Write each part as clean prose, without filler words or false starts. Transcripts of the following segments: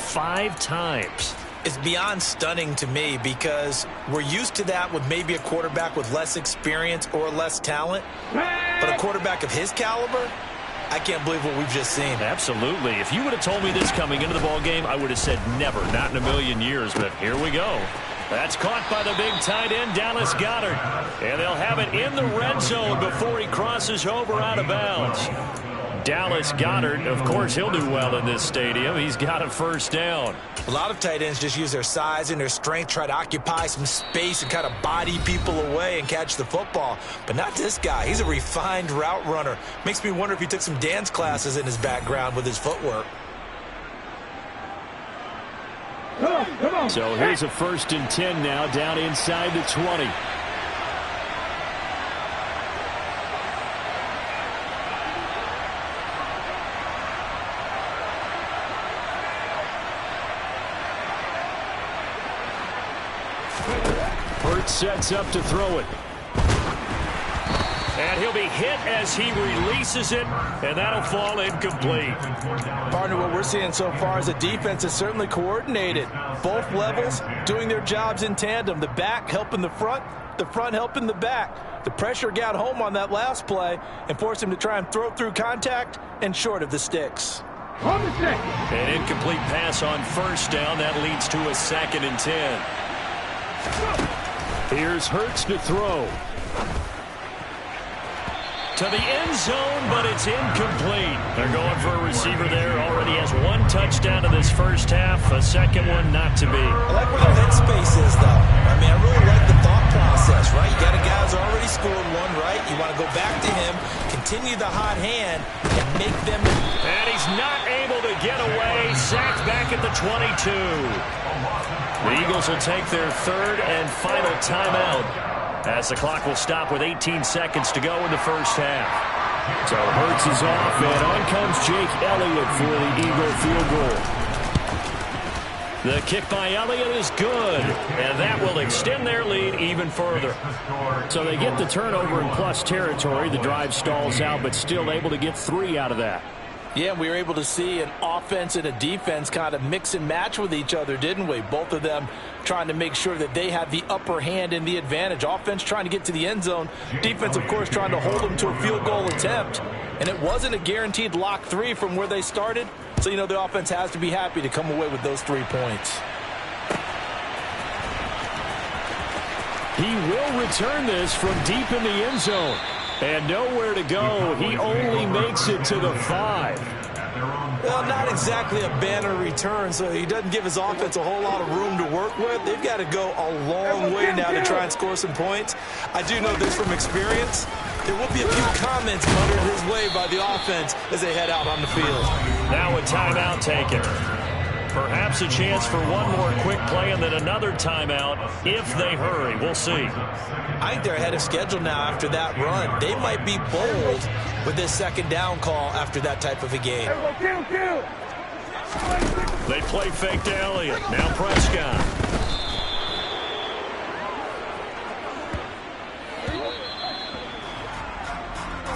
5 times. It's beyond stunning to me because we're used to that with maybe a quarterback with less experience or less talent. But a quarterback of his caliber, I can't believe what we've just seen. Absolutely. If you would have told me this coming into the ball game, I would have said never, not in a million years. But here we go. That's caught by the big tight end, Dallas Goedert. And they'll have it in the red zone before he crosses over out of bounds. Dallas Goedert, of course, he'll do well in this stadium. He's got a first down. A lot of tight ends just use their size and their strength, try to occupy some space and kind of body people away and catch the football. But not this guy. He's a refined route runner. Makes me wonder if he took some dance classes in his background with his footwork. Come on. So here's a 1st and 10 now, down inside the 20. Sets up to throw it. And he'll be hit as he releases it, and that'll fall incomplete. Partner, what we're seeing so far is a defense is certainly coordinated. Both levels doing their jobs in tandem. The back helping the front helping the back. The pressure got home on that last play and forced him to try and throw through contact and short of the sticks. An incomplete pass on 1st down. That leads to a 2nd and 10. Here's Hurts to throw. To the end zone, but it's incomplete. They're going for a receiver there. Already has 1 touchdown in this first half. A 2nd one not to be. I like where their headspace is, though. I mean, I really like the thought process, right? You got a guy who's already scored 1, right? You want to go back to him, continue the hot hand, and make them... And he's not able to get away. Sacked back at the 22. The Eagles will take their 3rd and final timeout as the clock will stop with 18 seconds to go in the first half. So Hurts is off, and on comes Jake Elliott for the Eagle field goal. The kick by Elliott is good, and that will extend their lead even further. So they get the turnover in plus territory. The drive stalls out, but still able to get 3 out of that. Yeah, we were able to see an offense and a defense kind of mix and match with each other, didn't we? Both of them trying to make sure that they had the upper hand and the advantage. Offense trying to get to the end zone. Defense, of course, trying to hold them to a field goal attempt. And it wasn't a guaranteed lock 3 from where they started. So, you know, the offense has to be happy to come away with those 3 points. He will return this from deep in the end zone. And nowhere to go. He only makes it to the 5. Well, not exactly a banner return, so he doesn't give his offense a whole lot of room to work with. They've got to go a long way now to try and score some points. I do know this from experience. There will be a few comments muttered his way by the offense as they head out on the field. Now a timeout taken. Perhaps a chance for one more quick play and then another timeout if they hurry. We'll see. I think they're ahead of schedule now after that run. They might be bold with this 2nd down call after that type of a game. They play fake to Elliott. Now Prescott.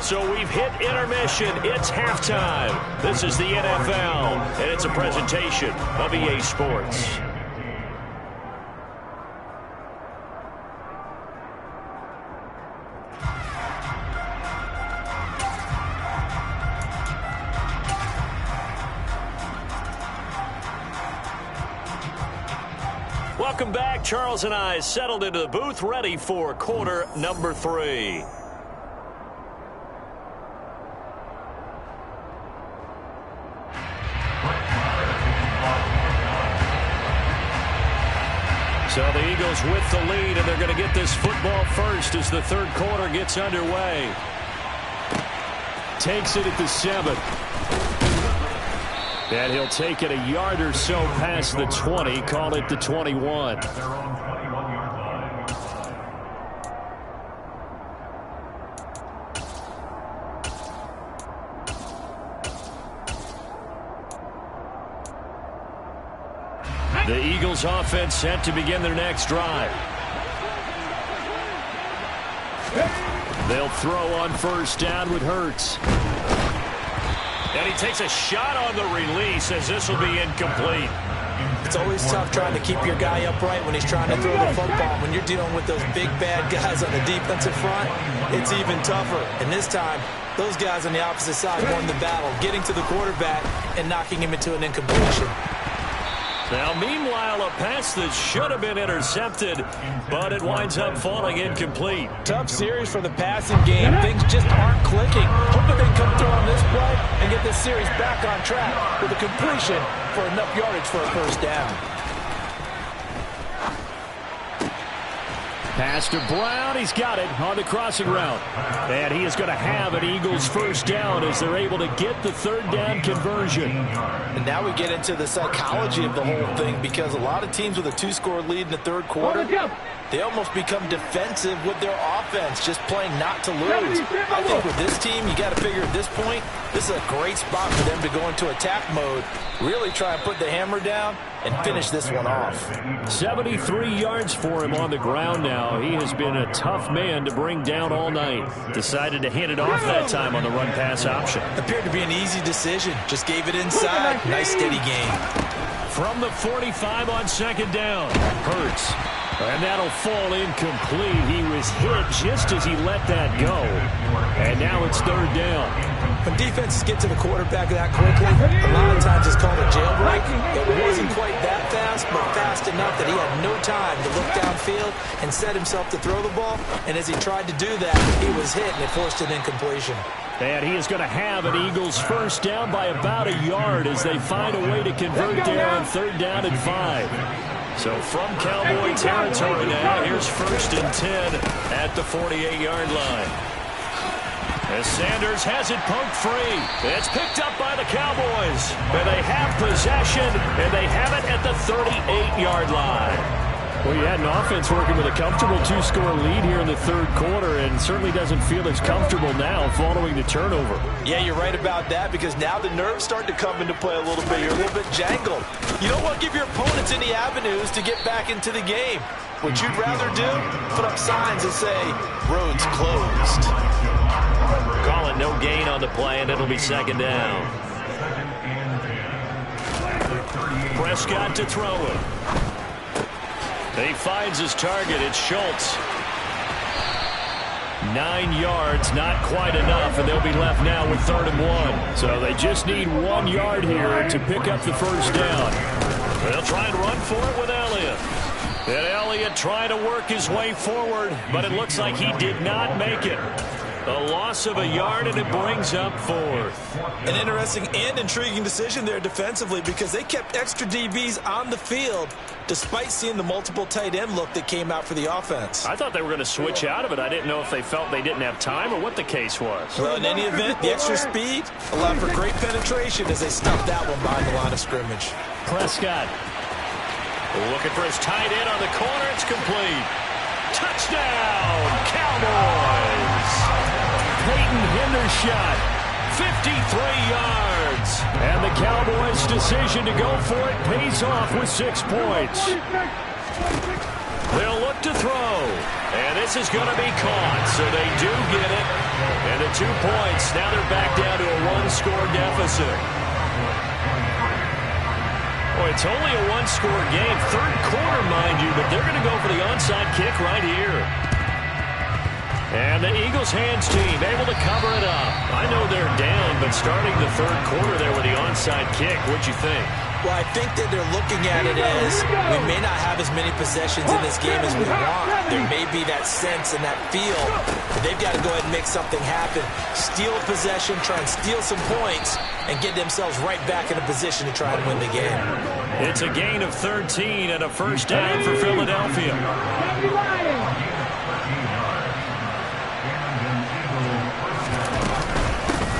So we've hit intermission. It's halftime. This is the NFL, and it's a presentation of EA Sports. Welcome back. Charles and I settled into the booth, ready for quarter number 3. So the Eagles with the lead, and they're going to get this football first as the 3rd quarter gets underway. Takes it at the 7. And he'll take it a yard or so past the 20, call it the 21. The Eagles offense set to begin their next drive. They'll throw on 1st down with Hurts. And he takes a shot on the release as this will be incomplete. It's always tough trying to keep your guy upright when he's trying to throw the football. When you're dealing with those big, bad guys on the defensive front, it's even tougher. And this time, those guys on the opposite side won the battle, getting to the quarterback and knocking him into an incompletion. Now, meanwhile, a pass that should have been intercepted, but it winds up falling incomplete. Tough series for the passing game. Things just aren't clicking. Hoping they can come through on this play and get this series back on track with a completion for enough yardage for a first down. Pass to Brown. He's got it on the crossing route. And he is going to have an Eagles first down as they're able to get the third down conversion. And now we get into the psychology of the whole thing, because a lot of teams with a two-score lead in the third quarter, they almost become defensive with their offense, just playing not to lose. I think with this team, you got to figure at this point, this is a great spot for them to go into attack mode, really try and put the hammer down and finish this one off. 73 yards for him on the ground now. He has been a tough man to bring down all night. Decided to hand it off that time on the run-pass option. Appeared to be an easy decision. Just gave it inside. Nice steady gain. From the 45 on second down, Hurts. And that'll fall incomplete. He was hit just as he let that go. And now it's third down. When defenses get to the quarterback that quickly, a lot of times it's called a jailbreak. It wasn't quite that fast, but fast enough that he had no time to look downfield and set himself to throw the ball. And as he tried to do that, he was hit, and it forced an incompletion. And he is going to have an Eagles first down by about a yard as they find a way to convert there on third down and 5. So from Cowboy territory now, here's first and 10 at the 48-yard line. As Sanders has it poked free. It's picked up by the Cowboys. And they have possession, and they have it at the 38-yard line. Well, you had an offense working with a comfortable two-score lead here in the third quarter, and certainly doesn't feel as comfortable now following the turnover. Yeah, you're right about that, because now the nerves start to come into play a little bit. You're a little bit jangled. You don't want to give your opponents any avenues to get back into the game. What you'd rather do, put up signs and say, roads closed. Calling no gain on the play, and it'll be second down. Prescott to throw it. He finds his target. It's Schultz. 9 yards, not quite enough, and they'll be left now with 3rd and 1. So they just need 1 yard here to pick up the first down. They'll try and run for it with Elliott. And Elliott trying to work his way forward, but it looks like he did not make it. A loss of a yard, and it brings up 4th. An interesting and intriguing decision there defensively, because they kept extra DBs on the field despite seeing the multiple tight end look that came out for the offense. I thought they were going to switch out of it. I didn't know if they felt they didn't have time or what the case was. Well, in any event, the extra speed allowed for great penetration as they stuffed that one behind the line of scrimmage. Prescott looking for his tight end on the corner. It's complete. Touchdown, Cowboys! Peyton Hendershot, 53 yards. And the Cowboys' decision to go for it pays off with 6 points. They'll look to throw. And this is going to be caught, so they do get it. And the 2 points, now they're back down to a 1-score deficit. Boy, it's only a 1-score game. Third quarter, mind you, but they're going to go for the onside kick right here. And the Eagles hands team able to cover it up. I know they're down, but starting the third quarter there with the onside kick, what'd you think? Well, I think that they're looking at it as we may not have as many possessions in this game as we want. There may be that sense and that feel, but they've got to go ahead and make something happen. Steal a possession, try and steal some points, and get themselves right back in a position to try and win the game. It's a gain of 13 and a first down for Philadelphia.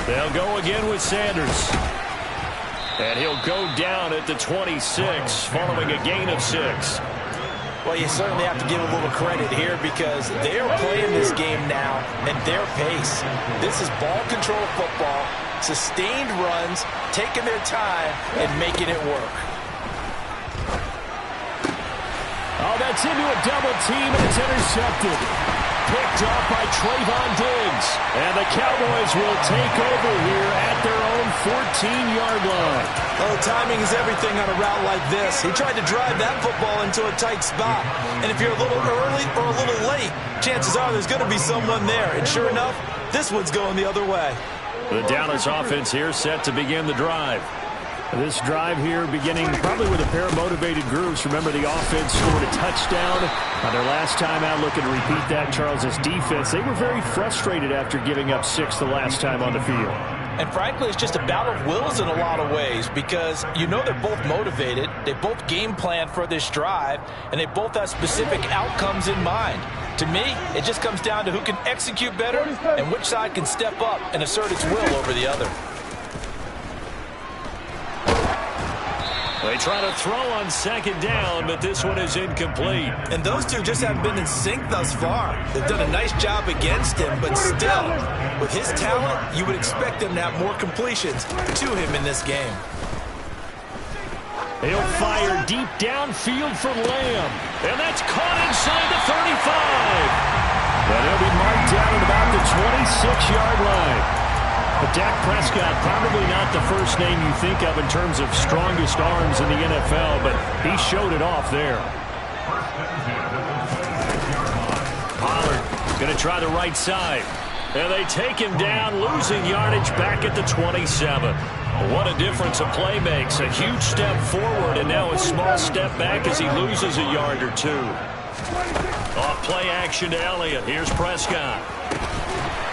They'll go again with Sanders. And he'll go down at the 26, following a gain of 6. Well, you certainly have to give a little credit here, because they're playing this game now at their pace. This is ball control football, sustained runs, taking their time, and making it work. Oh, that's into a double team, and it's intercepted. picked off by Trayvon Diggs. And the Cowboys will take over here at their own 14-yard line. Oh, timing is everything on a route like this. He tried to drive that football into a tight spot. And if you're a little early or a little late, chances are there's going to be someone there. And sure enough, this one's going the other way. The Dallas offense here set to begin the drive. This drive here beginning probably with a pair of motivated groups. Remember, the offense scored a touchdown on their last time out, looking to repeat that. Charles's defense, they were very frustrated after giving up 6 the last time on the field. And frankly, it's just a battle of wills in a lot of ways, because you know they're both motivated, they both game plan for this drive, and they both have specific outcomes in mind. To me, it just comes down to who can execute better and which side can step up and assert its will over the other. They try to throw on second down, but this one is incomplete. And those two just haven't been in sync thus far. They've done a nice job against him, but still, with his talent, you would expect them to have more completions to him in this game. He'll fire deep downfield for Lamb. And that's caught inside the 35. But he'll be marked down at about the 26-yard line. But Dak Prescott, probably not the first name you think of in terms of strongest arms in the NFL, but he showed it off there. Pollard going to try the right side. And they take him down, losing yardage back at the 27. What a difference a play makes. A huge step forward and now a small step back as he loses a yard or two. Off play action to Elliott. Here's Prescott.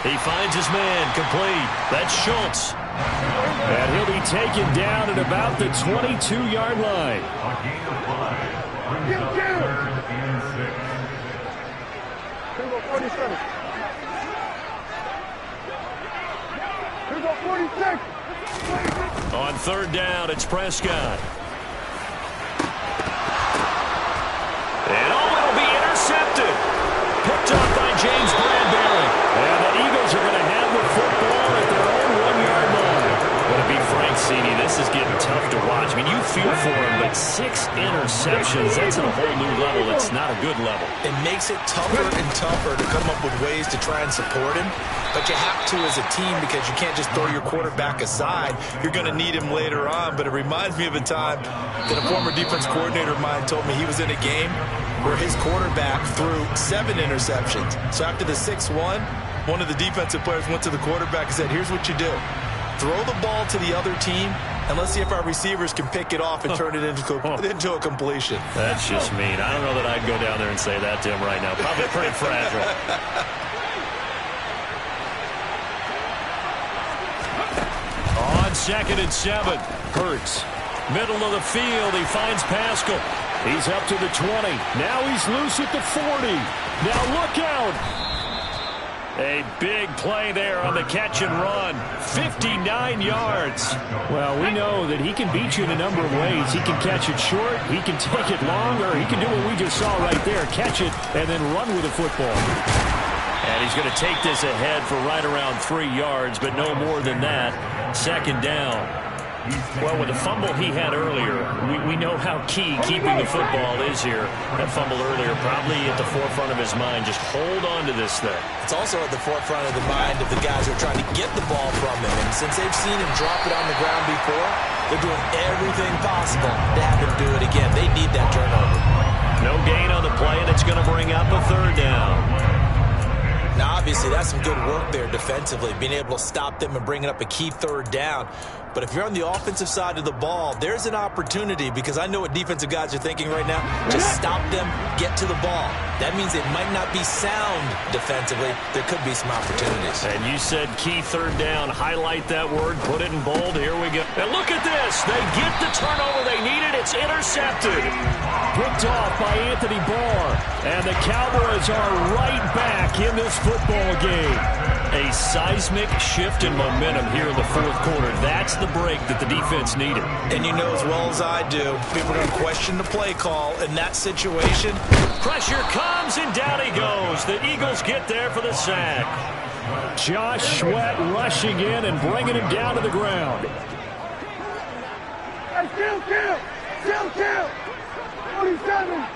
He finds his man, complete. That's Schultz. And he'll be taken down at about the 22-yard line. On third down, it's Prescott. And it'll be intercepted. Picked off by James Bradbury. And the Eagles are going to have the football at their own 1-yard line. Would it be Frank Cini? This is getting tough to watch. I mean, you feel for him, but 6 interceptions, that's at a whole new level. It's not a good level. It makes it tougher and tougher to come up with ways to try and support him. But you have to as a team, because you can't just throw your quarterback aside. You're going to need him later on. But it reminds me of a time that a former defense coordinator of mine told me he was in a game where his quarterback threw 7 interceptions. So after the 6-1, one of the defensive players went to the quarterback and said, here's what you do. Throw the ball to the other team, and let's see if our receivers can pick it off and turn it into a completion. That's just mean. I don't know that I'd go down there and say that to him right now. Probably pretty fragile. On 2nd and 7, Hurts. Middle of the field, he finds Pascal. He's up to the 20. Now he's loose at the 40. Now look out. A big play there on the catch and run. 59 yards. Well, we know that he can beat you in a number of ways. He can catch it short, he can take it long, or he can do what we just saw right there, catch it and then run with the football. And he's going to take this ahead for right around 3 yards, but no more than that. 2nd down. Well, with the fumble he had earlier, we know how key keeping the football is here. That fumble earlier probably at the forefront of his mind. Just hold on to this thing. It's also at the forefront of the mind of the guys who are trying to get the ball from him. And since they've seen him drop it on the ground before, they're doing everything possible to have him do it again. They need that turnover. No gain on the play, and it's going to bring up a 3rd down. Now, obviously, that's some good work there defensively, being able to stop them and bringing up a key 3rd down. But if you're on the offensive side of the ball, there's an opportunity, because I know what defensive guys are thinking right now. Just stop them, get to the ball. That means it might not be sound defensively. There could be some opportunities. And you said key 3rd down. Highlight that word, put it in bold. Here we go. And look at this. They get the turnover they needed. It's intercepted. Picked off by Anthony Barr. And the Cowboys are right back in this football game. A seismic shift in momentum here in the 4th quarter. That's the break that the defense needed. And you know as well as I do, people are going to question the play call in that situation. Pressure comes, and down he goes. The Eagles get there for the sack. Josh Sweat rushing in and bringing him down to the ground. Hey, kill! 47.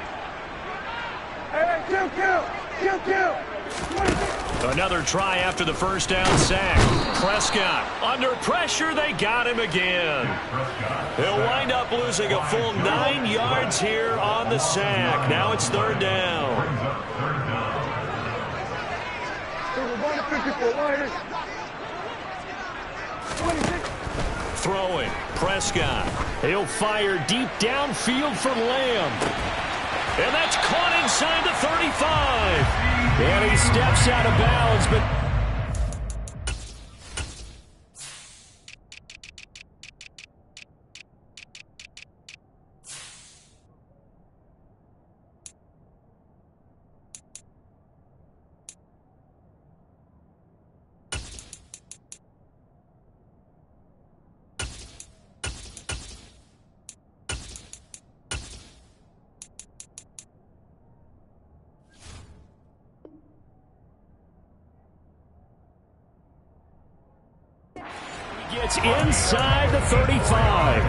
Hey, kill! Another try after the first down sack. Prescott under pressure. They got him again. He'll wind up losing a full 9 yards here on the sack. Now it's third down. Throwing. Prescott. He'll fire deep downfield for Lamb. And that's caught inside the 35. And he steps out of bounds, but gets inside the 35.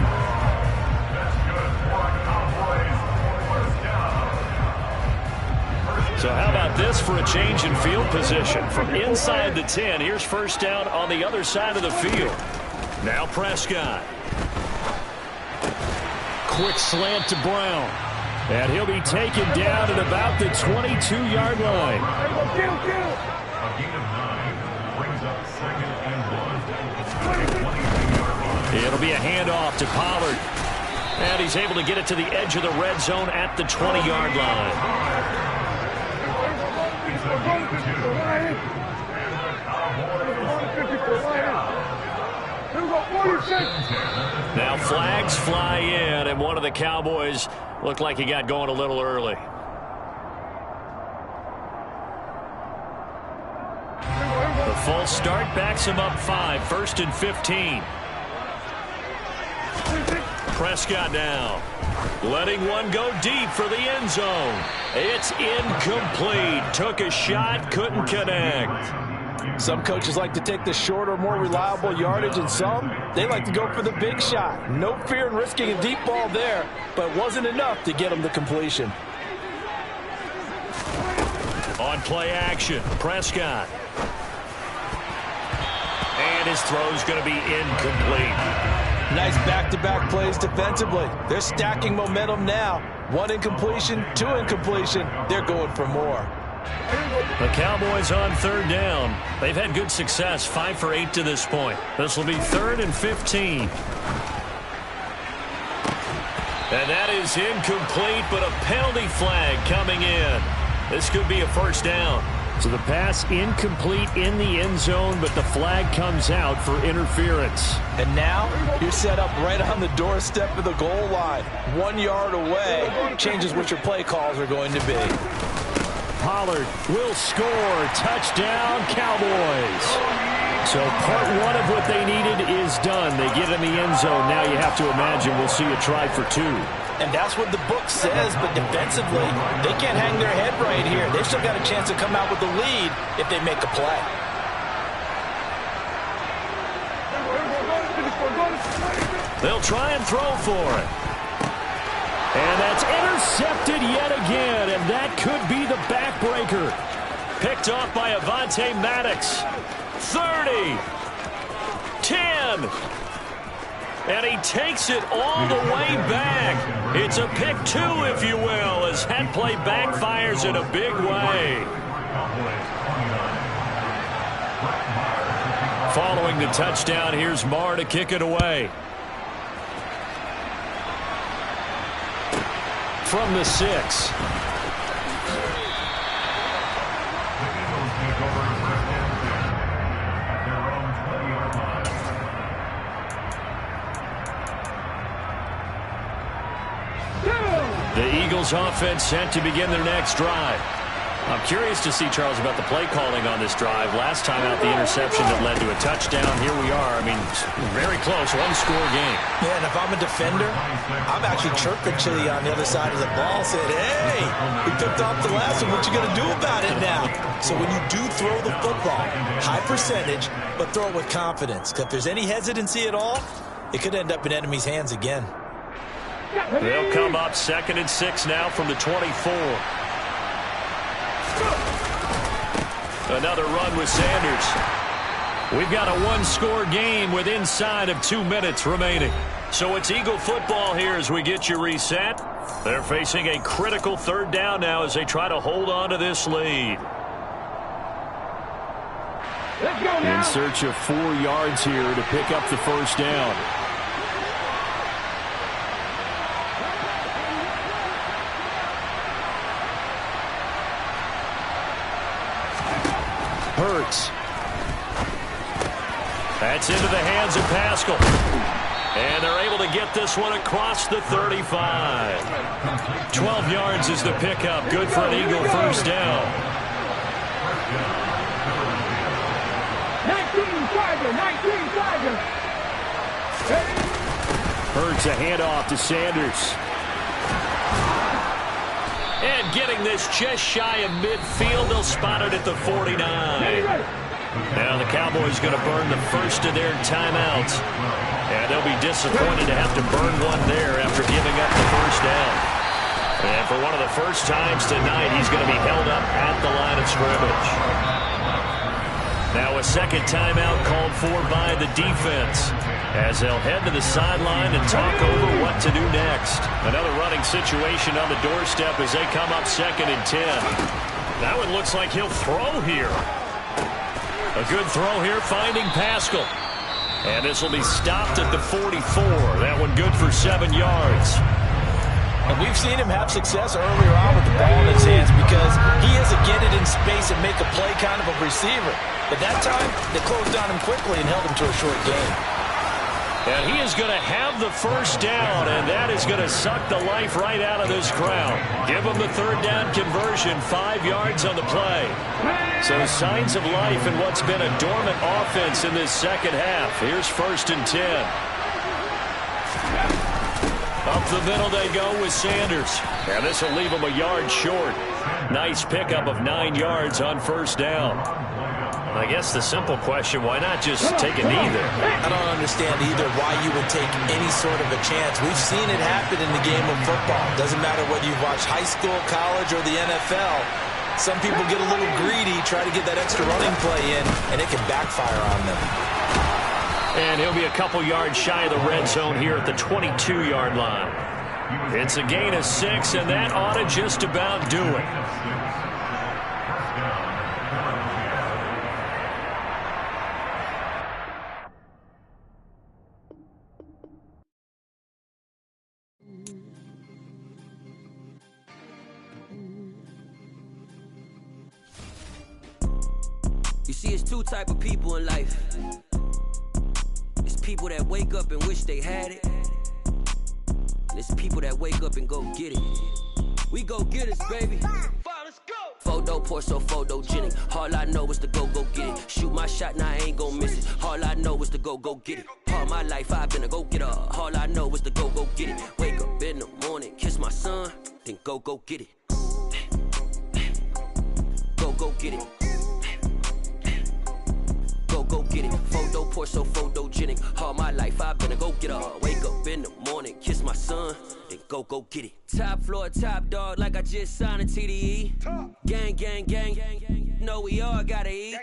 So how about this for a change in field position? From inside the 10, here's first down on the other side of the field. Now Prescott. Quick slant to Brown. And he'll be taken down at about the 22-yard line. It'll be a handoff to Pollard. And he's able to get it to the edge of the red zone at the 20-yard line. Now flags fly in, and one of the Cowboys looked like he got going a little early. The false start backs him up 5, 1st and 15. Prescott now, letting one go deep for the end zone. It's incomplete. Took a shot, couldn't connect. Some coaches like to take the shorter, more reliable yardage, and some, they like to go for the big shot. No fear in risking a deep ball there, but it wasn't enough to get him the completion. On play action, Prescott. And his throw's going to be incomplete. Nice back-to-back plays defensively. They're stacking momentum now. 1 incompletion, 2 incompletion. They're going for more. The Cowboys on third down. They've had good success, 5 for 8 to this point. This will be 3rd and 15. And that is incomplete, but a penalty flag coming in. This could be a first down. So the pass incomplete in the end zone, but the flag comes out for interference. And now you're set up right on the doorstep of the goal line. 1 yard away changes what your play calls are going to be. Pollard will score. Touchdown, Cowboys. So part 1 of what they needed is done. They get in the end zone. Now you have to imagine we'll see a try for 2. And that's what the book says, but defensively, they can't hang their head right here. They've still got a chance to come out with the lead if they make a play. They'll try and throw for it. And that's intercepted yet again, and that could be the backbreaker. Picked off by Avonte Maddox. 30. 10. And he takes it all the way back. It's a pick 2, if you will, as that play backfires in a big way. Following the touchdown, here's Marr to kick it away. From the 6. The Eagles offense set to begin their next drive. I'm curious to see, Charles, about the play calling on this drive. Last time out, the interception that led to a touchdown. Here we are. I mean, very close, 1-score game. Yeah, and if I'm a defender, I'm actually chirping Chili on the other side of the ball, saying, hey, we picked off the last one. What you going to do about it now? So when you do throw the football, high percentage, but throw it with confidence. Because if there's any hesitancy at all, it could end up in enemy's hands again. They'll come up 2nd and 6 now from the 24. Another run with Sanders. We've got a one-score game with inside of 2 minutes remaining. So it's Eagle football here as we get you reset. They're facing a critical third down now as they try to hold on to this lead. Let's go now. In search of 4 yards here to pick up the first down. Hurts. That's into the hands of Pascal. And they're able to get this one across the 35. 12 yards is the pickup. Good for an Eagle first down. 19 Tiger. Hurts a handoff to Sanders. And getting this just shy of midfield, they'll spot it at the 49. Now the Cowboys going to burn the first of their timeouts. And they'll be disappointed to have to burn one there after giving up the first down. And for one of the first times tonight, he's going to be held up at the line of scrimmage. Now a second timeout called for by the defense as they'll head to the sideline and talk over what to do next. Another running situation on the doorstep as they come up 2nd and 10. That one looks like he'll throw here. A good throw here, finding Pascal. And this will be stopped at the 44. That one good for 7 yards. And we've seen him have success earlier on with the ball in his hands because he is a get it in space and make a play kind of a receiver. But that time, they closed on him quickly and held him to a short gain. And he is going to have the first down, and that is going to suck the life right out of this crowd. Give him the third down conversion, 5 yards on the play. So signs of life in what's been a dormant offense in this second half. Here's 1st and 10. Up the middle they go with Sanders. And this will leave him a yard short. Nice pickup of 9 yards on first down. I guess the simple question, why not just take a knee there? I don't understand either why you would take any sort of a chance. We've seen it happen in the game of football. Doesn't matter whether you've watched high school, college, or the NFL. Some people get a little greedy, try to get that extra running play in, and it can backfire on them. And he'll be a couple yards shy of the red zone here at the 22-yard line. It's a gain of 6, and that ought to just about do it. You see, it's 2 type of people in life. It's people that wake up and wish they had it. And it's people that wake up and go get it. We go get it, baby. Let's go. Photo pour so photogenic. All I know is to go get it. Shoot my shot, now I ain't gon' miss it. All I know is to go get it. All my life I've been a go-getter. All I know is to go get it. Wake up in the morning, kiss my son, then go get it. Go get it. Go get it. Photo pour so photogenic. All my life I've been a go-getter. Wake up in the morning, kiss my son, then go get it. Top floor, top dog, like I just signed a TDE. Gang. Know we all gotta eat.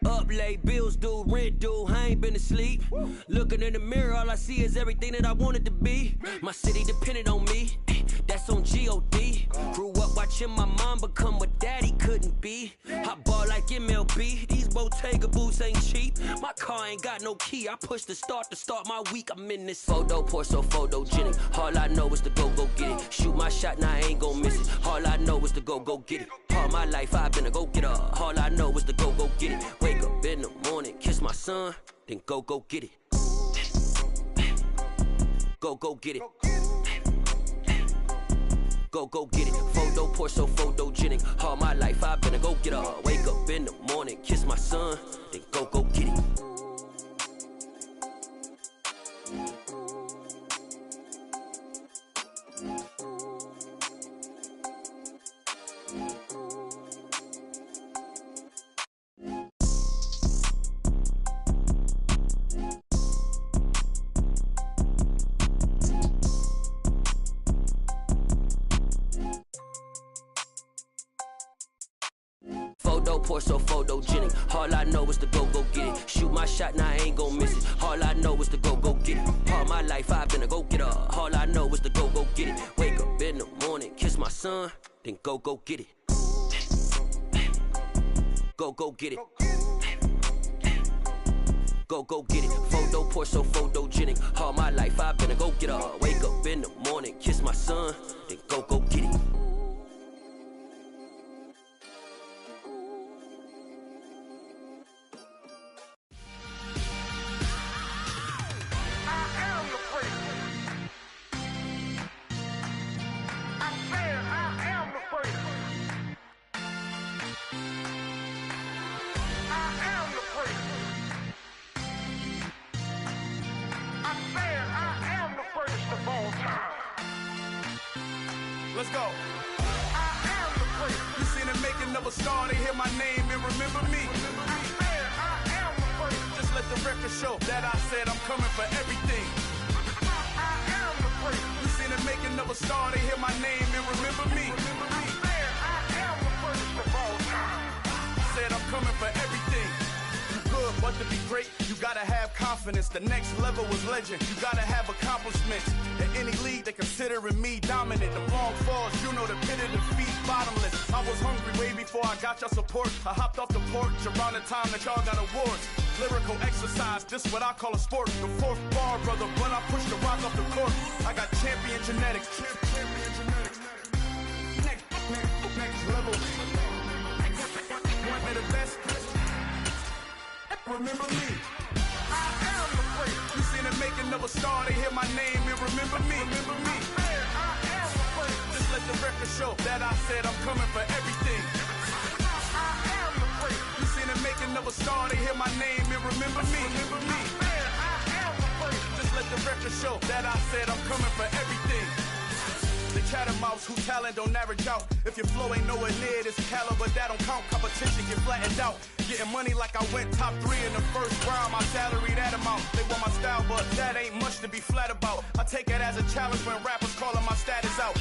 Up late, bills due, rent due, I ain't been asleep. Looking in the mirror, all I see is everything that I wanted to be. My city depended on me, that's on G.O.D. Grew up watching my mom become what daddy couldn't be. I ball like MLB, these Bottega boots ain't cheap. My car ain't got no key, I push the start to start my week. I'm in this photo pour so photogenic. All I know is to go get it. Shoot my shot, now I ain't gon' miss it. All I know is to go get it. All my life I've been a go-getter. All I know is to go get it. Wake up in the morning, kiss my son, then go get it. Go get it. Go get it. Photo pour so photogenic. All my life I've been a go-getter. Wake up in the morning, kiss my son, then go get it. Photo, pour so photogenic. All I know is to go get it. Shoot my shot, now I ain't gon' miss it. All I know is to go get it. All my life I've been a go-getter. All I know is to go get it. Wake up in the morning, kiss my son, then go get it. Go get it. Go get it. Photo, pour so photogenic. All my life I've been a go-getter. Wake up in the morning, kiss my son, then go get it. Let's go. I am the prince. You seen the making of a star, they hear my name and remember me. I am the prince. Just let the record show that I said I'm coming for everything. I am the prince. You seen the making of a star, they hear my name and remember me. I am the prince of all time. Said I'm coming for everything. Good, but to be great, you gotta have confidence. The next level was legend. You gotta have accomplishments. In any league, they considering me dominant. The long falls, you know the pit of defeat, bottomless. I was hungry way before I got your support. I hopped off the porch around the time that y'all got awards. Lyrical exercise, this what I call a sport. The fourth bar, brother, when I push the rock off the court. I got champion genetics. Next level. One of the best. Remember me. I am the prince. You seen the making of a star, they hear my name and remember me. Remember me. I am the prince. Just let the record show that I said I'm coming for everything. I am the prince. You seen the making of a star, they hear my name and remember me. Remember me. I am the prince. Just let the record show that I said I'm coming for everything. The catamounts who talent don't average out. If your flow ain't nowhere near this caliber, that don't count. Competition get flattened out. Getting money like I went top 3 in the first round. My salary that amount. They want my style, but that ain't much to be flat about. I take it as a challenge when rappers calling my status out.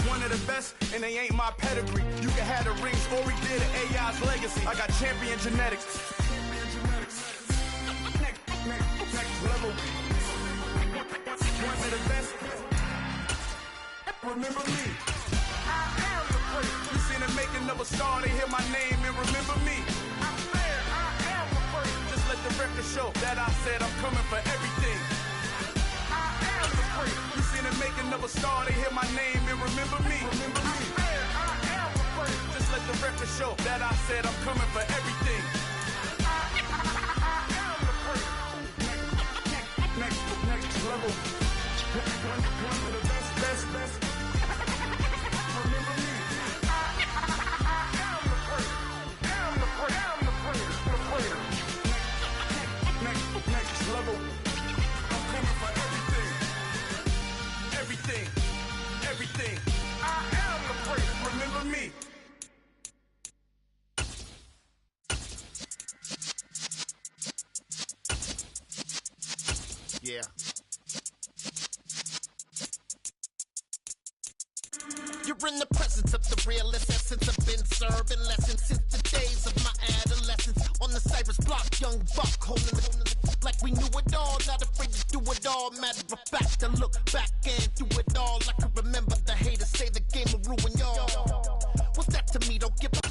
One of the best, and they ain't my pedigree. You can have the rings, or we did it, AI's legacy. I got champion genetics. Next level. One of the best. Remember me. I am the prince. You seen the making of a star, they hear my name and remember me. I am the prince. Just let the record show that I said I'm coming for everything. I am the prince. You seen the making of a star, they hear my name and remember me. Remember me. I am the prince. Just let the record show that I said I'm coming for everything. I am the prince. Next level. One of the best. Remember me. I am the prince. Am the prince. The prince. Next level. I'm coming for everything. Everything. I am the prince. Remember me. Yeah. You're in the presence of the realest essence. I've been serving lessons since the days of my adolescence. On the Cypress block, young buck holding it like we knew it all. Not afraid to do it all. Matter of fact, to look back and do it all. I can remember the haters say the game will ruin y'all. What's that to me? Don't give a...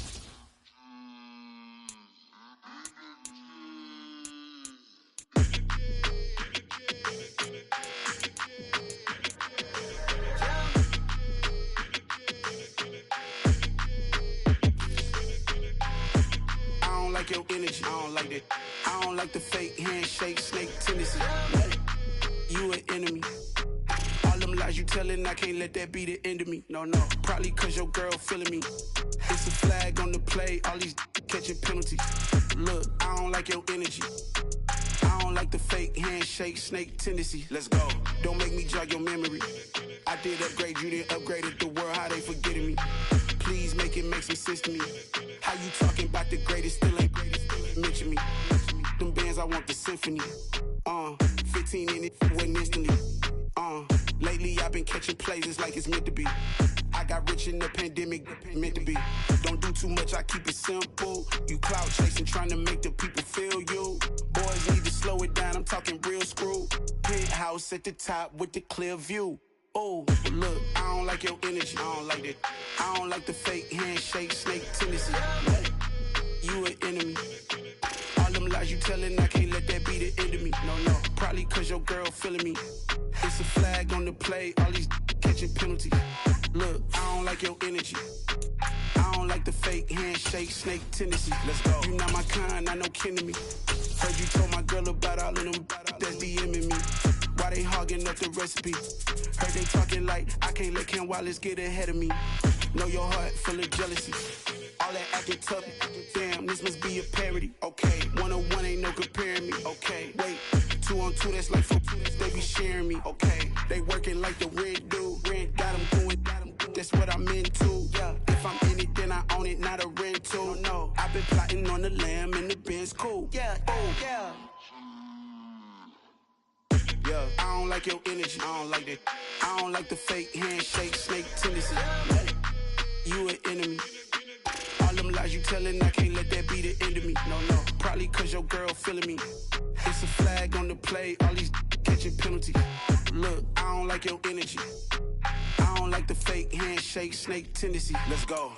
Your energy, I don't like that. I don't like the fake handshake, snake tendency. You an enemy. All them lies you telling, I can't let that be the end of me. No, probably cause your girl feeling me. It's a flag on the play, all these catching penalties. Look, I don't like your energy. I don't like the fake handshake, snake tendency. Let's go. Don't make me jog your memory. I did upgrade, you didn't upgrade it. The world, how they forgetting me. Please make it make some sense to me. How you talking about the greatest, still ain't greatest, mention me. Them bands, I want the symphony. 15 in it, wasn't instantly. Lately I've been catching plays, it's like it's meant to be. I Got rich in the pandemic, meant to be. Don't do too much, I keep it simple. You clout chasing, trying to make the people feel you. Boys need to slow it down, I'm talking real screw. Penthouse at the top with the clear view. Oh, look, I don't like your energy, I don't like that. I don't like the fake handshake, snake tendency. You an enemy. All them lies you telling, I can't let that be the end of me. No, probably cause your girl feeling me. It's a flag on the play, all these catching penalties. Look, I don't like your energy. I don't like the fake handshake, snake tendency. Let's go. You not my kind, I know kin to me. Heard you told my girl about all of them that's DMing me. Why they hogging up the recipe? Heard they talking like I can't let Ken Wallace get ahead of me. Know your heart full of jealousy. All that acting tough, damn, this must be a parody. Okay, 1-on-1 ain't no comparing me. Okay, wait, 2-on-2, that's like 4, they be sharing me. Okay, they working like the red dude. Red got them going, that's what I'm into. Yeah, if I'm in it, then I own it, not a rental. No, I've been plotting on the lamb and the Benz cool. Yeah, oh, yeah. Yeah, I don't like your energy, I don't like that. I don't like the fake handshake, snake tendency. You an enemy. All them lies you telling, I can't let that be the end of me. No, probably cause your girl feeling me. It's a flag on the play, all these catching penalties. Look, I don't like your energy. I don't like the fake handshake, snake tendency. Let's go.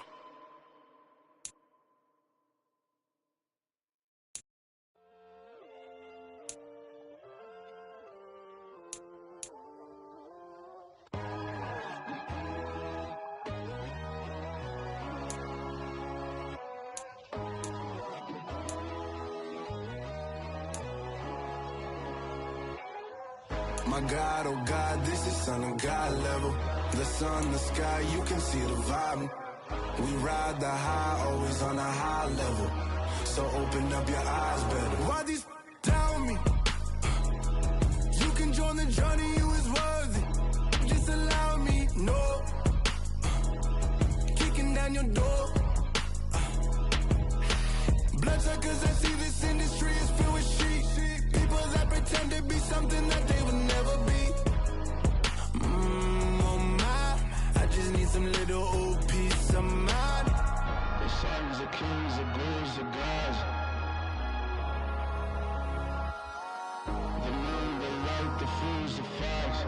My God, oh God, this is son of God level. The sun, the sky, you can see the vibe. We ride the high, always on a high level. So open up your eyes better. Why these down me? You can join the journey, you is worthy. Just allow me, no. Kicking down your door. Bloodsuckers, I see this industry is filled with sheep. People that pretend to be something that they would never be. Oh my, I just need some little old peace of mind. The sons of kings, the bulls, the gods. The moon, the light, the fools, the facts.